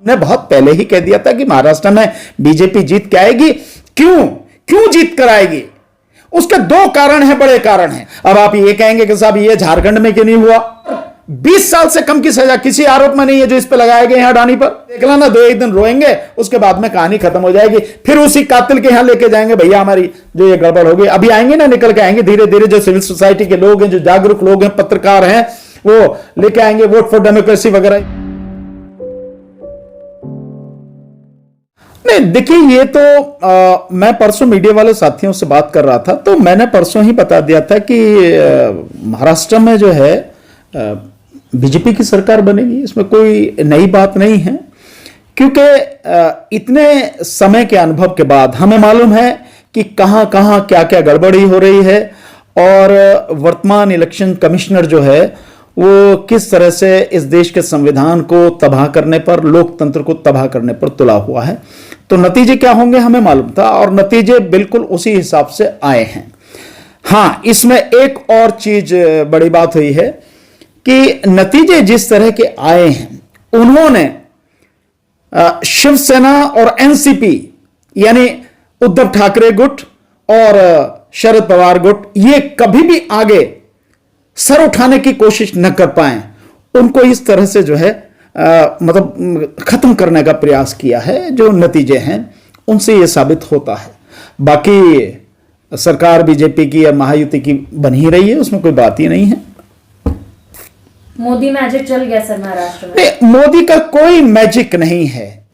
ने बहुत पहले ही कह दिया था कि महाराष्ट्र में बीजेपी जीत के आएगी। क्यों क्यों जीत कर आएगी? उसके दो कारण हैं, बड़े कारण हैं। अब आप ये कहेंगे कि साहब ये झारखंड में क्यों नहीं हुआ? 20 साल से कम की सजा किसी आरोप में नहीं है जो इस पे लगाए गए हैं अडानी पर। देख लेना, 2-1 दिन रोएंगे, उसके बाद में कहानी खत्म हो जाएगी। फिर उसी कातिल के यहां लेके जाएंगे, भैया हमारी जो ये गड़बड़ हो गई। अभी आएंगे ना, निकल के आएंगे धीरे धीरे, जो सिविल सोसाइटी के लोग हैं, जो जागरूक लोग हैं, पत्रकार हैं, वो लेके आएंगे वोट फॉर डेमोक्रेसी वगैरह। नहीं देखिए, ये तो मैं परसों मीडिया वाले साथियों से बात कर रहा था, तो मैंने परसों ही बता दिया था कि महाराष्ट्र में जो है बीजेपी की सरकार बनेगी। इसमें कोई नई बात नहीं है, क्योंकि इतने समय के अनुभव के बाद हमें मालूम है कि कहां कहां क्या क्या गड़बड़ी हो रही है, और वर्तमान इलेक्शन कमिश्नर जो है वो किस तरह से इस देश के संविधान को तबाह करने पर, लोकतंत्र को तबाह करने पर तुला हुआ है। तो नतीजे क्या होंगे हमें मालूम था, और नतीजे बिल्कुल उसी हिसाब से आए हैं। हां, इसमें एक और चीज बड़ी बात हुई है कि नतीजे जिस तरह के आए हैं, उन्होंने शिवसेना और एनसीपी यानी उद्धव ठाकरे गुट और शरद पवार गुट, ये कभी भी आगे सर उठाने की कोशिश न कर पाए। उनको इस तरह से जो है मतलब खत्म करने का प्रयास किया है। जो नतीजे हैं उनसे यह साबित होता है। बाकी सरकार बीजेपी की या महायुति की बन ही रही है, उसमें कोई बात ही नहीं है। मोदी मैजिक चल गया सर महाराष्ट्र में? मोदी का कोई मैजिक नहीं है,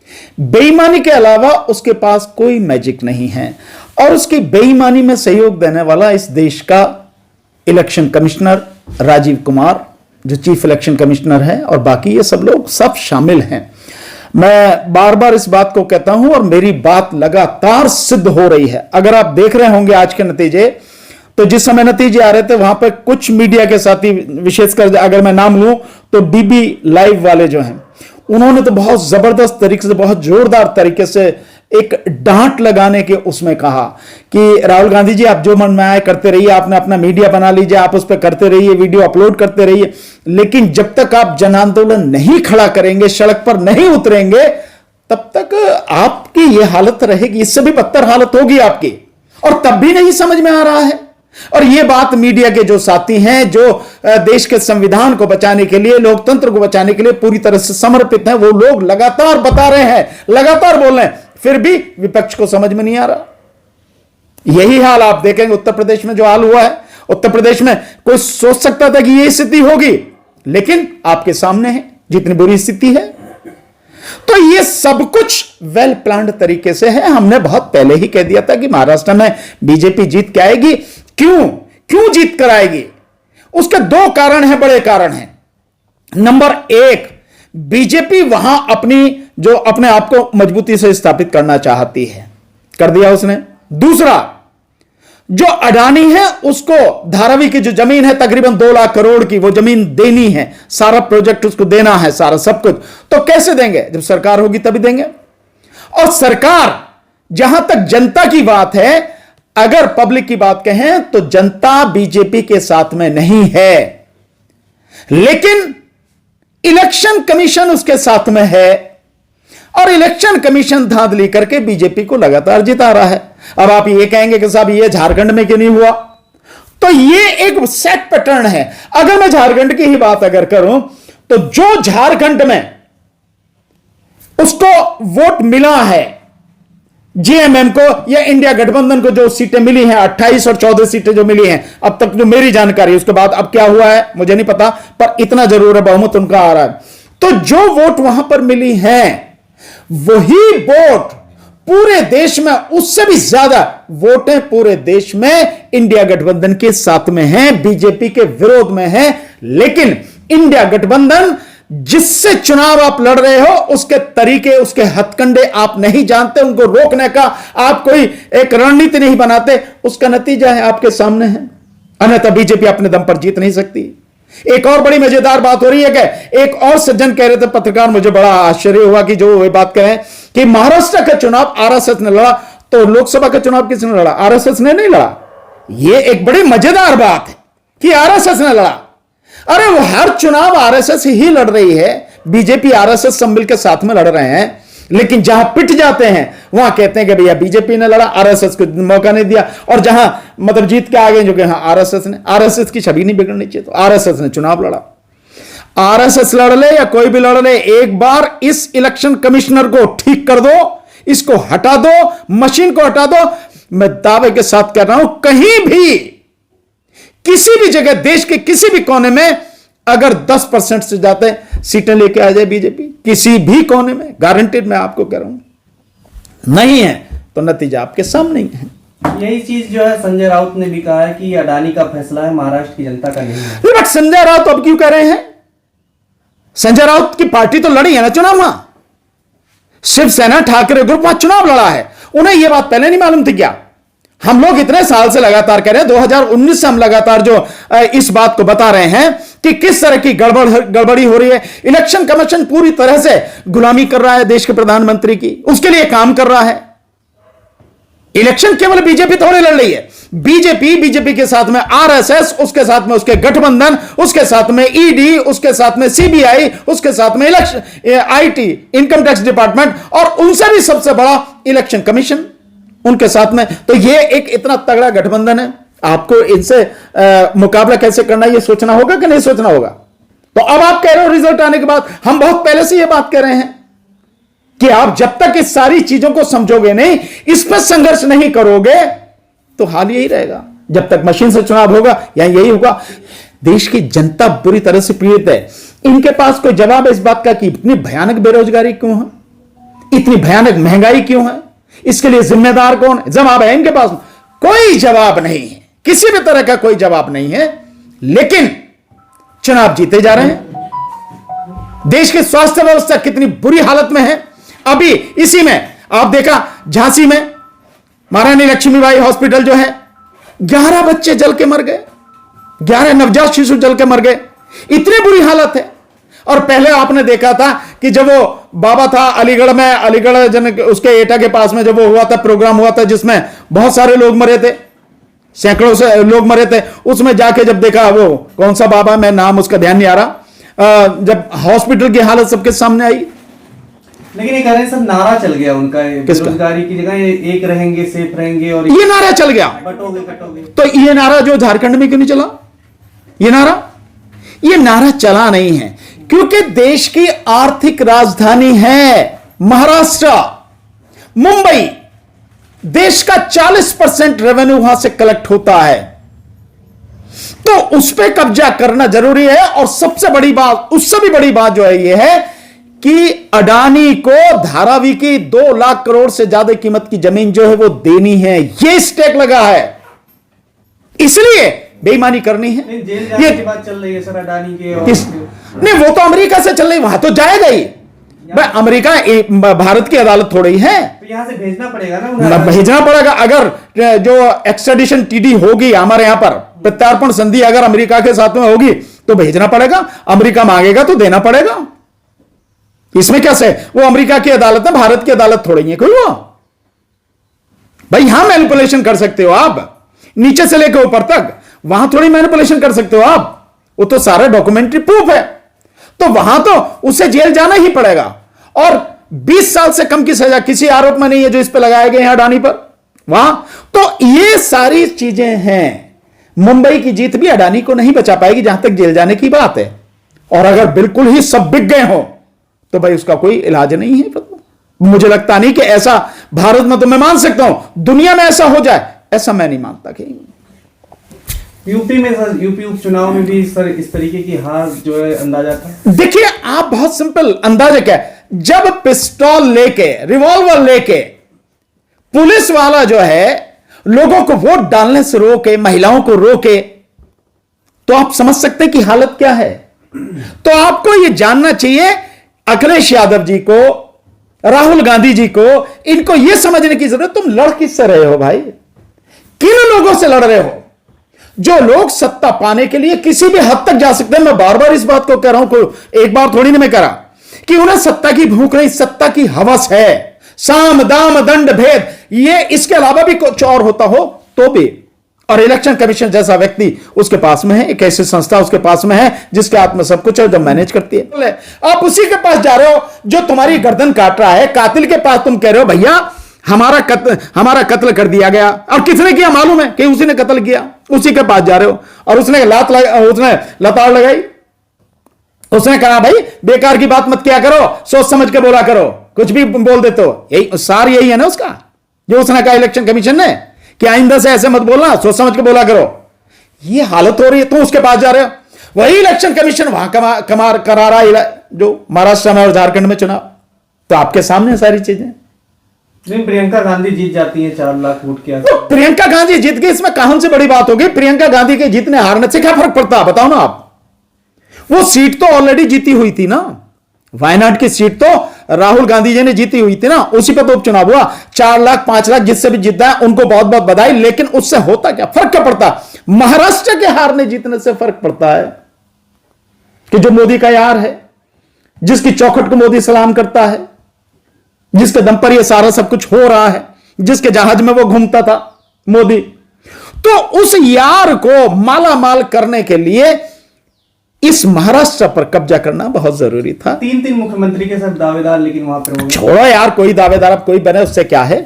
बेईमानी के अलावा उसके पास कोई मैजिक नहीं है। और उसकी बेईमानी में सहयोग देने वाला इस देश का इलेक्शन कमिश्नर राजीव कुमार, जो चीफ इलेक्शन कमिश्नर है, और बाकी ये सब लोग सब शामिल हैं। मैं बार बार इस बात को कहता हूं, और मेरी बात लगातार सिद्ध हो रही है। अगर आप देख रहे होंगे आज के नतीजे, तो जिस समय नतीजे आ रहे थे वहां पर कुछ मीडिया के साथी, विशेषकर अगर मैं नाम लूं तो डीबी लाइव वाले जो हैं, उन्होंने तो बहुत जबरदस्त तरीके से, बहुत जोरदार तरीके से एक डांट लगाने के उसमें कहा कि राहुल गांधी जी, आप जो मन में आए करते रहिए, आपने अपना मीडिया बना लीजिए, आप उस पर करते रहिए, वीडियो अपलोड करते रहिए, लेकिन जब तक आप जन आंदोलन नहीं खड़ा करेंगे, सड़क पर नहीं उतरेंगे, तब तक आपकी यह हालत रहेगी, इससे भी बदतर हालत होगी आपकी। और तब भी नहीं समझ में आ रहा है। और यह बात मीडिया के जो साथी हैं, जो देश के संविधान को बचाने के लिए, लोकतंत्र को बचाने के लिए पूरी तरह से समर्पित हैं, वो लोग लगातार बता रहे हैं, लगातार बोल रहे हैं, फिर भी विपक्ष को समझ में नहीं आ रहा। यही हाल आप देखेंगे उत्तर प्रदेश में जो हाल हुआ है। उत्तर प्रदेश में कोई सोच सकता था कि यह स्थिति होगी, लेकिन आपके सामने है जितनी बुरी स्थिति है। तो यह सब कुछ वेल प्लान्ड तरीके से है। हमने बहुत पहले ही कह दिया था कि महाराष्ट्र में बीजेपी जीत के आएगी। क्यों क्यों जीत कर आएगी? उसके दो कारण हैं, बड़े कारण हैं। नंबर एक, बीजेपी वहां अपने आप को मजबूती से स्थापित करना चाहती है, कर दिया उसने। दूसरा, जो अडानी है उसको धारावी की जो जमीन है तकरीबन 2 लाख करोड़ की, वो जमीन देनी है, सारा प्रोजेक्ट उसको देना है, सारा सब कुछ। तो कैसे देंगे? जब सरकार होगी तभी देंगे। और सरकार, जहां तक जनता की बात है, अगर पब्लिक की बात कहें तो जनता बीजेपी के साथ में नहीं है, लेकिन इलेक्शन कमीशन उसके साथ में है, और इलेक्शन कमीशन धांधली करके बीजेपी को लगातार जिता रहा है। अब आप ये कहेंगे कि साहब ये झारखंड में क्यों नहीं हुआ? तो ये एक सेट पैटर्न है। अगर मैं झारखंड की ही बात अगर करूं, तो जो झारखंड में उसको वोट मिला है, जेएमएम को या इंडिया गठबंधन को जो सीटें मिली हैं, 28 और 14 सीटें जो मिली हैं अब तक, जो मेरी जानकारी, उसके बाद अब क्या हुआ है मुझे नहीं पता, पर इतना जरूर है बहुमत उनका आ रहा है। तो जो वोट वहां पर मिली हैं, वही वोट पूरे देश में, उससे भी ज्यादा वोटें पूरे देश में इंडिया गठबंधन के साथ में हैं, बीजेपी के विरोध में हैं। लेकिन इंडिया गठबंधन जिससे चुनाव आप लड़ रहे हो, उसके तरीके, उसके हथकंडे आप नहीं जानते, उनको रोकने का आप कोई एक रणनीति नहीं बनाते, उसका नतीजा है आपके सामने है। अन्यथा बीजेपी अपने दम पर जीत नहीं सकती। एक और बड़ी मजेदार बात हो रही है कि एक और सज्जन कह रहे थे, पत्रकार, मुझे बड़ा आश्चर्य हुआ कि जो वे बात कहें कि महाराष्ट्र का चुनाव आरएसएस ने लड़ा, तो लोकसभा का चुनाव किसने लड़ा? आरएसएस ने नहीं लड़ा। यह एक बड़ी मजेदार बात है कि आरएसएस ने लड़ा। अरे वो हर चुनाव आरएसएस ही लड़ रही है, बीजेपी आरएसएस सब मिलकर साथ में लड़ रहे हैं, लेकिन जहां पिट जाते हैं वहां कहते हैं कि भैया बीजेपी ने लड़ा, आरएसएस को मौका नहीं दिया, और जहां मतलब जीत के आ गए जो कि हाँ आरएसएस की छवि नहीं बिगड़नी चाहिए, तो आरएसएस ने चुनाव लड़ा। आरएसएस लड़ ले या कोई भी लड़ ले, एक बार इस इलेक्शन कमिश्नर को ठीक कर दो, इसको हटा दो, मशीन को हटा दो। मैं दावे के साथ कह रहा हूं, कहीं भी किसी भी जगह देश के किसी भी कोने में अगर 10% से जाते सीटें लेके आ जाए बीजेपी, किसी भी कोने में, गारंटेड मैं आपको कह रहा हूं, नहीं है तो नतीजा आपके सामने ही है। यही चीज जो है संजय राउत ने भी कहा है कि अडानी का फैसला है, महाराष्ट्र की जनता का नहीं है। बट संजय राउत अब क्यों कह रहे हैं? संजय राउत की पार्टी तो लड़ी है ना चुनाव, वहां शिवसेना ठाकरे ग्रुप वहां चुनाव लड़ा है, उन्हें यह बात पहले नहीं मालूम थी क्या? हम लोग इतने साल से लगातार कह रहे हैं, 2019 से हम लगातार जो इस बात को बता रहे हैं कि किस तरह की गड़बड़ी हो रही है। इलेक्शन कमीशन पूरी तरह से गुलामी कर रहा है देश के प्रधानमंत्री की, उसके लिए काम कर रहा है। इलेक्शन केवल बीजेपी थोड़ी लड़ रही है, बीजेपी के साथ में आरएसएस, उसके साथ में उसके गठबंधन, उसके साथ में ईडी, उसके साथ में सीबीआई, उसके साथ में election IT income tax department, और उनसे भी सबसे बड़ा इलेक्शन कमीशन उनके साथ में। तो ये एक इतना तगड़ा गठबंधन है, आपको इनसे मुकाबला कैसे करना है ये सोचना होगा कि नहीं सोचना होगा। तो अब आप कह रहे हो रिजल्ट आने के बाद, हम बहुत पहले से ये बात कह रहे हैं कि आप जब तक इस सारी चीजों को समझोगे नहीं, इस पर संघर्ष नहीं करोगे, तो हाल यही रहेगा। जब तक मशीन से चुनाव होगा या यही होगा। देश की जनता बुरी तरह से पीड़ित है, इनके पास कोई जवाब है इस बात का कि इतनी भयानक बेरोजगारी क्यों है, इतनी भयानक महंगाई क्यों है, इसके लिए जिम्मेदार कौन है? जवाब है इनके पास कोई जवाब नहीं है, किसी भी तरह का कोई जवाब नहीं है। लेकिन चुनाव जीते जा रहे हैं। देश की स्वास्थ्य व्यवस्था कितनी बुरी हालत में है। अभी इसी में आप देखा, झांसी में महारानी लक्ष्मीबाई हॉस्पिटल जो है, 11 बच्चे जल के मर गए, 11 नवजात शिशु जल के मर गए, इतनी बुरी हालत है। और पहले आपने देखा था कि जब वो बाबा था अलीगढ़ में, अलीगढ़ जन उसके एटा के पास में जब वो हुआ था, प्रोग्राम हुआ था जिसमें बहुत सारे लोग मरे थे, सैकड़ों से लोग मरे थे, उसमें जाके जब देखा, वो कौन सा बाबा, मैं नाम उसका ध्यान नहीं आ रहा, जब हॉस्पिटल की हालत सबके सामने आई। लेकिन ये कह रहे हैं सब नारा चल गया उनका, बेरोजगारी की जगह एक रहेंगे, सेफ रहेंगे, और ये नारा चल गया, बटोगे कटोगे। तो ये नारा जो झारखंड में क्यों नहीं चला? ये नारा चला नहीं है क्योंकि देश की आर्थिक राजधानी है महाराष्ट्र, मुंबई, देश का 40% रेवेन्यू वहां से कलेक्ट होता है, तो उस पर कब्जा करना जरूरी है। और सबसे बड़ी बात, उससे भी बड़ी बात जो है ये है कि अडानी को धारावी की 2 लाख करोड़ से ज्यादा कीमत की जमीन जो है वो देनी है, ये स्टेक लगा है, इसलिए बेईमानी करनी है। जेल जाने की बात चल रही है सर अडानी के, और नहीं, वो तो अमेरिका से चल रही, वहां तो जाएगा ही भाई। अमेरिका भारत की अदालत थोड़ी है, तो यहां से भेजना पड़ेगा ना, भेजना पड़ेगा। अगर जो एक्स्ट्राडिशन टीडी होगी हमारे यहां पर, प्रत्यार्पण संधि अगर अमेरिका के साथ में होगी तो भेजना पड़ेगा, अमेरिका मांगेगा तो देना पड़ेगा। इसमें कैसे, वो अमेरिका की अदालत है, भारत की अदालत थोड़ी है कोई वो। भाई यहां मैनिपुलेशन कर सकते हो आप, नीचे से लेकर ऊपर तक, वहां थोड़ी मैनिपुलेशन कर सकते हो आप, वो तो सारा डॉक्यूमेंट्री प्रूफ है। तो वहां तो उसे जेल जाना ही पड़ेगा, और 20 साल से कम की सजा किसी आरोप में नहीं है जो इस पर लगाए गए हैं अडानी पर वहां। तो ये सारी चीजें हैं, मुंबई की जीत भी अडानी को नहीं बचा पाएगी जहां तक जेल जाने की बात है। और अगर बिल्कुल ही सब बिक गए हो तो भाई उसका कोई इलाज नहीं है। मुझे लगता नहीं कि ऐसा भारत में, तो मैं मान सकता हूं दुनिया में ऐसा हो जाए, ऐसा मैं नहीं मानता कि। यूपी में सर, यूपी उपचुनाव में भी सर इस तरीके की हार जो है अंदाजा था। देखिए आप, बहुत सिंपल अंदाजा क्या है, जब पिस्तौल लेके, रिवॉल्वर लेके पुलिस वाला जो है लोगों को वोट डालने से रोके, महिलाओं को रोके, तो आप समझ सकते हैं कि हालत क्या है। तो आपको यह जानना चाहिए, अखिलेश यादव जी को, राहुल गांधी जी को, इनको यह समझने की जरूरत, तुम लड़ किससे रहे हो भाई, किन लोगों से लड़ रहे हो? जो लोग सत्ता पाने के लिए किसी भी हद तक जा सकते हैं, मैं बार बार इस बात को कह रहा हूं, कोई एक बार थोड़ी नहीं मैं कह रहा कि उन्हें सत्ता की भूख नहीं, सत्ता की हवस है। साम दाम दंड भेद, ये इसके अलावा भी कुछ और होता हो तो भी और इलेक्शन कमीशन जैसा व्यक्ति उसके पास में है, एक ऐसी संस्था उसके पास में है जिसके हाथ में सब कुछ है, जो मैनेज करती है। आप उसी के पास जा रहे हो जो तुम्हारी गर्दन काट रहा है, कातिल के पास तुम कह रहे हो भैया हमारा कत्ल कर दिया गया, और किसने किया मालूम है कि उसी ने कत्ल किया, उसी के पास जा रहे हो और उसने लताड़ लगाई, उसने कहा भाई बेकार की बात मत किया करो, सोच समझ के बोला करो, कुछ भी बोल देते हो। यही सार यही है ना उसका, जो उसने कहा इलेक्शन कमीशन ने कि आइंदा से ऐसे मत बोलना, सोच समझ के बोला करो। ये हालत हो रही है, तुम उसके पास जा रहे हो। वही इलेक्शन कमीशन वहां कमार करा रहा है जो महाराष्ट्र में और झारखंड में चुनाव, तो आपके सामने सारी चीजें। नहीं, प्रियंका गांधी जीत जाती है 4 लाख वोट के। तो प्रियंका गांधी जीत गई, इसमें कौन सी बड़ी बात होगी? प्रियंका गांधी के जीतने हारने से क्या फर्क पड़ता है बताओ ना आप। वो सीट तो ऑलरेडी जीती हुई थी ना, वायनाड की सीट तो राहुल गांधी जी ने जीती हुई थी ना, उसी पर तो उपचुनाव हुआ। 4 लाख 5 लाख जिससे भी जीता है उनको बहुत बहुत बधाई, लेकिन उससे होता क्या, फर्क क्या पड़ता? महाराष्ट्र के हारने जीतने से फर्क पड़ता है कि जो मोदी का यार है, जिसकी चौखट को मोदी सलाम करता है, जिसके दम पर यह सारा सब कुछ हो रहा है, जिसके जहाज में वो घूमता था मोदी, तो उस यार को माला माल करने के लिए इस महाराष्ट्र पर कब्जा करना बहुत जरूरी था। 3 मुख्यमंत्री के सब दावेदार, लेकिन वहां पर छोड़ो यार, कोई दावेदार अब कोई बने उससे क्या है,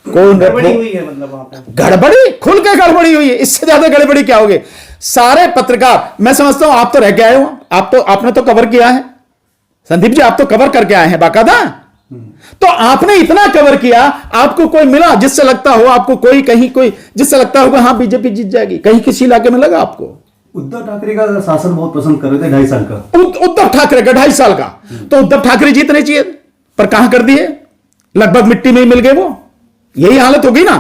कौन गड़बड़ी हुई है, मतलब वहां पर गड़बड़ी खुल के गड़बड़ी हुई है, इससे ज्यादा गड़बड़ी क्या होगी? सारे पत्रकार, मैं समझता हूं आप तो रह के आए हो, आपने तो कवर किया है संदीप जी, आप तो कवर करके आए हैं बाकायदा, तो आपने इतना कवर किया, आपको कोई मिला जिससे लगता हो आपको कोई जिससे लगता होगा हाँ बीजेपी जीत जाएगी? कहीं किसी इलाके में लगा आपको? उद्धव ठाकरे का शासन बहुत पसंद कर रहे थे 2.5 साल का। उद्धव ठाकरे का 2.5 साल का, तो उद्धव ठाकरे जीतने चाहिए, पर कहां कर दिए, लगभग मिट्टी में ही मिल गए वो। यही हालत होगी ना।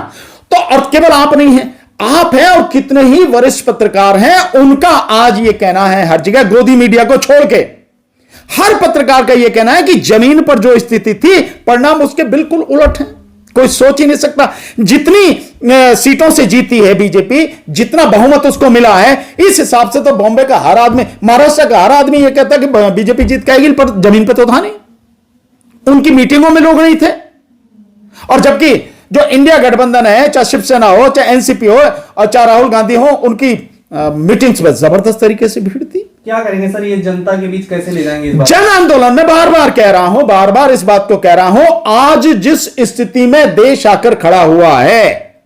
तो और केवल आप नहीं हैं, आप हैं और कितने ही वरिष्ठ पत्रकार हैं, उनका आज ये कहना है हर जगह, गोदी मीडिया को छोड़ के हर पत्रकार का यह कहना है कि जमीन पर जो स्थिति थी परिणाम उसके बिल्कुल उलट है। कोई सोच ही नहीं सकता, जितनी सीटों से जीती है बीजेपी, जितना बहुमत उसको मिला है, इस हिसाब से तो बॉम्बे का हर आदमी, महाराष्ट्र का हर आदमी यह कहता है कि बीजेपी जीत के आएगी, पर जमीन पर तो था नहीं, उनकी मीटिंगों में लोग नहीं थे। और जबकि जो इंडिया गठबंधन है, चाहे शिवसेना हो, चाहे एनसीपी हो और चाहे राहुल गांधी हो, उनकी मीटिंग्स में जबरदस्त तरीके से भीड़ थी। क्या करेंगे सर, ये जनता के बीच कैसे ले जाएंगे इस बात? जन आंदोलन में बार बार कह रहा हूं, बार बार इस बात को कह रहा हूं, आज जिस स्थिति में देश आकर खड़ा हुआ है,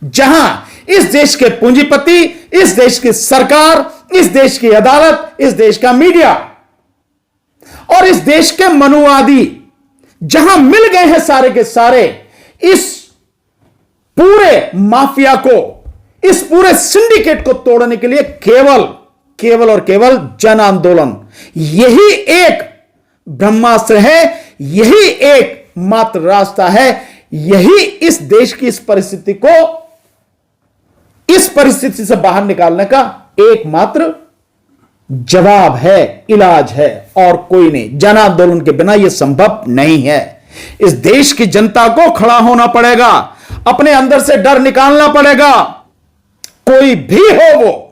जहां इस देश के पूंजीपति, इस देश की सरकार, इस देश की अदालत, इस देश का मीडिया और इस देश के मनुवादी जहां मिल गए हैं सारे के सारे, इस पूरे माफिया को, इस पूरे सिंडिकेट को तोड़ने के लिए केवल और केवल जन आंदोलन यही एक ब्रह्मास्त्र है, यही एक मात्र रास्ता है, यही इस देश की इस परिस्थिति से बाहर निकालने का एकमात्र जवाब है, इलाज है, और कोई नहीं। जन आंदोलन के बिना यह संभव नहीं है। इस देश की जनता को खड़ा होना पड़ेगा, अपने अंदर से डर निकालना पड़ेगा। कोई भी हो वो,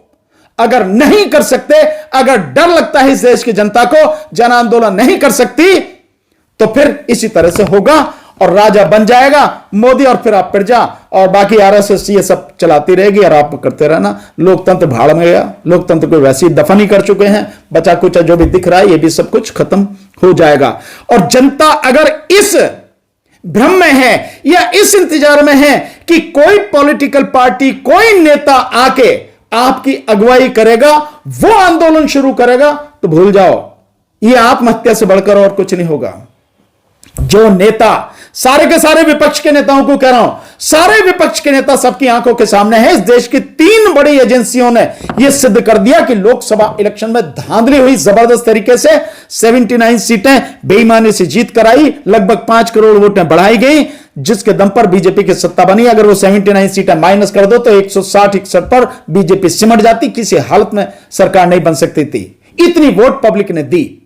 अगर नहीं कर सकते, अगर डर लगता है इस देश की जनता को, जन आंदोलन नहीं कर सकती, तो फिर इसी तरह से होगा और राजा बन जाएगा मोदी, और फिर आप प्रजा और बाकी आरएसएस ये सब चलाती रहेगी और आप करते रहना। लोकतंत्र भाड़ में गया, लोकतंत्र को वैसे ही दफन ही कर चुके हैं, बचा कुचा जो भी दिख रहा है ये भी सब कुछ खत्म हो जाएगा। और जनता अगर इस भ्रम में है या इस इंतजार में है कि कोई पॉलिटिकल पार्टी, कोई नेता आके आपकी अगुवाई करेगा, वो आंदोलन शुरू करेगा, तो भूल जाओ, ये आत्महत्या से बढ़कर और कुछ नहीं होगा। जो नेता, सारे के सारे विपक्ष के नेताओं को कह रहा हूं, सारे विपक्ष के नेता सबकी आंखों के सामने है, इस देश की 3 बड़ी एजेंसियों ने यह सिद्ध कर दिया कि लोकसभा इलेक्शन में धांधली हुई जबरदस्त तरीके से। 79 सीटें बेईमानी से जीत कर आई, लगभग 5 करोड़ वोटें बढ़ाई गई, जिसके दम पर बीजेपी की सत्ता बनी। अगर वो 79 सीटें माइनस कर दो तो 160-61 पर बीजेपी सिमट जाती, किसी हालत में सरकार नहीं बन सकती थी। इतनी वोट पब्लिक ने दी।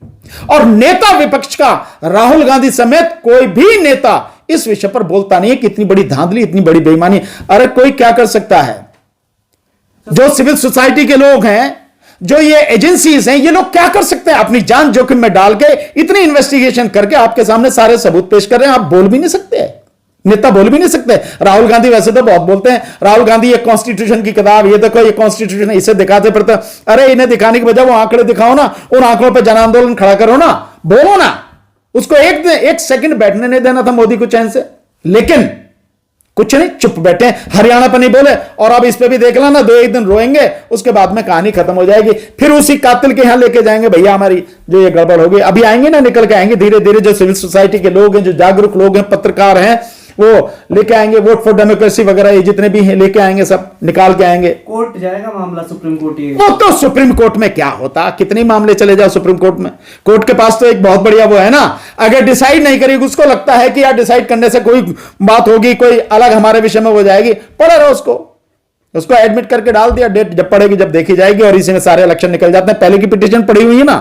और नेता विपक्ष का राहुल गांधी समेत कोई भी नेता इस विषय पर बोलता नहीं है कि इतनी बड़ी धांधली, इतनी बड़ी बेईमानी। अरे कोई क्या कर सकता है? जो सिविल सोसाइटी के लोग हैं, जो ये एजेंसीज हैं, ये लोग क्या कर सकते हैं? अपनी जान जोखिम में डाल के इतनी इन्वेस्टिगेशन करके आपके सामने सारे सबूत पेश कर रहे हैं, आप बोल भी नहीं सकते। नेता बोल भी नहीं सकते। राहुल गांधी वैसे तो बहुत बोलते हैं, राहुल गांधी ये कॉन्स्टिट्यूशन की किताब, ये देखो ये कॉन्स्टिट्यूशन, इसे दिखाते पड़ता। अरे इन्हें दिखाने की बजाय वो आंकड़े दिखाओ ना, उन आंकड़ों पर जन आंदोलन खड़ा करो ना, बोलो ना। उसको एक सेकंड बैठने नहीं देना था मोदी को चैन से, लेकिन कुछ नहीं, चुप बैठे हैं, हरियाणा पर नहीं बोले। और अब इस पे भी देख लेना, 2-1 दिन रोएंगे, उसके बाद में कहानी खत्म हो जाएगी। फिर उसी कातिल के यहां लेके जाएंगे, भैया हमारी जो ये गड़बड़ होगी। अभी आएंगे ना, निकल के आएंगे धीरे धीरे, जो सिविल सोसाइटी के लोग हैं, जो जागरूक लोग हैं, पत्रकार हैं, वो लेके आएंगे, वोट फॉर डेमोक्रेसी वगैरह ये जितने भी हैं लेके आएंगे, सब निकाल के आएंगे। कोर्ट जाएगा मामला सुप्रीम कोर्ट ही। वो तो सुप्रीम कोर्ट में क्या होता, कितने मामले चले जाओ सुप्रीम कोर्ट में। कोर्ट के पास तो एक बहुत बढ़िया वो है ना, अगर डिसाइड नहीं करेगी, उसको लगता है कि यार डिसाइड करने से कोई बात होगी, कोई अलग हमारे विषय में हो जाएगी, पढ़ा रहो उसको एडमिट करके डाल दिया, डेट जब पड़ेगी जब देखी जाएगी। और इसी में सारे इलेक्शन निकल जाते हैं। पहले की पिटीशन पड़ी हुई है ना,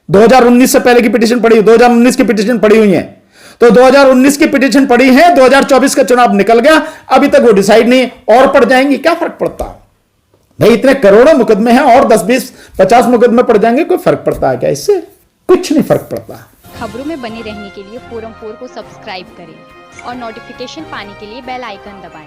2019 से पहले की पिटीशन पड़ी, 2019 की पिटीशन पड़ी हुई है, तो 2019 की पिटीशन पड़ी है, 2024 का चुनाव निकल गया, अभी तक वो डिसाइड नहीं, और पड़ जाएंगी, क्या फर्क पड़ता है भाई। इतने करोड़ों मुकदमे हैं, और 10, 20, 50 मुकदमे पड़ जाएंगे, कोई फर्क पड़ता है क्या? इससे कुछ नहीं फर्क पड़ता। खबरों में बने रहने के लिए फोरम 4 को सब्सक्राइब करें और नोटिफिकेशन पाने के लिए बेल आइकन दबाएं।